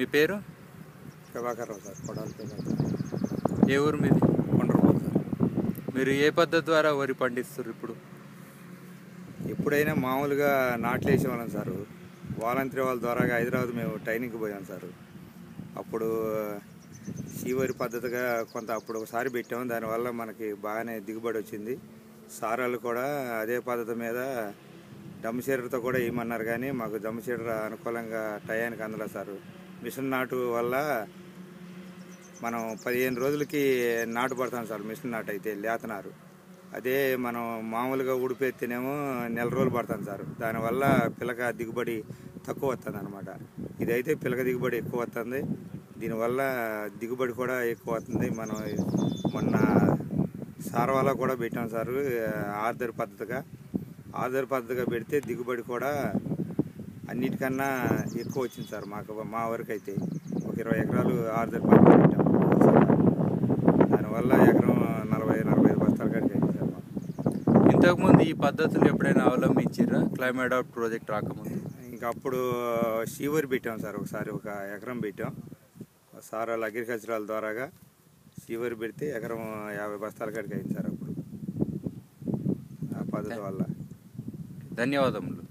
మీ పేరు? ప్రభాకర్రావు సార్, కొడాలి ప్రభాకర్. ఏ ఊరు మీది? కొండరపోదు సార్. మీరు ఏ పద్ధతి ద్వారా వరి పండిస్తారు ఇప్పుడు? ఎప్పుడైనా మామూలుగా నాట్లు వేసేవాళ్ళం సార్. వాలంటీర్ వాళ్ళ ద్వారా హైదరాబాద్ మేము ట్రైనింగ్కి పోయాం సార్. అప్పుడు వరి పద్ధతిగా కొంత అప్పుడు ఒకసారి పెట్టాము. దానివల్ల మనకి బాగానే దిగుబడి వచ్చింది. సారాలు కూడా అదే పద్ధతి మీద దమ్ము చీరతో కూడా వేయమన్నారు, కానీ మాకు దమ్ము చీర అనుకూలంగా టయానికి అందలేదు సార్. మిషన్ నాటు వల్ల మనం 15 రోజులకి నాటు పడతాం సార్. మిషన్ నాటు అయితే లేతనారు. అదే మనం మామూలుగా ఉడిపెత్తేనేమో నెల రోజులు పడతాం సార్. దానివల్ల పిలక దిగుబడి తక్కువ వస్తుంది అనమాట. ఇదైతే పిలక దిగుబడి ఎక్కువ వస్తుంది. దీనివల్ల దిగుబడి కూడా ఎక్కువ వస్తుంది. మనం మొన్న సార్వాలో కూడా పెట్టాం సార్. ఆర్దర్ పద్ధతిగా పెడితే దిగుబడి కూడా అన్నిటికన్నా ఎక్కువ వచ్చింది సార్. మా వరకు అయితే ఒక 20 ఎకరాలు ఆర్దర్ పద్ధతి పెట్టాం. దానివల్ల ఎకరం 40-45 బస్తాల కాడికి అయింది సార్. ఇంతకుముందు ఈ పద్ధతులు ఎప్పుడైనా అవలంబించారా? క్లైమేట్ అవుట్ ప్రాజెక్ట్ రాకముందు ఇంకా అప్పుడు వరి పెట్టాం సార్. ఒకసారి ఒక ఎకరం పెట్టాం సార్. వాళ్ళు అగ్రికల్చరల్ ద్వారాగా వరి పెడితే ఎకరం 50 బస్తాల కాడికి అయింది సార్ అప్పుడు. ఆ పద్ధతి వల్ల. ధన్యవాదములు.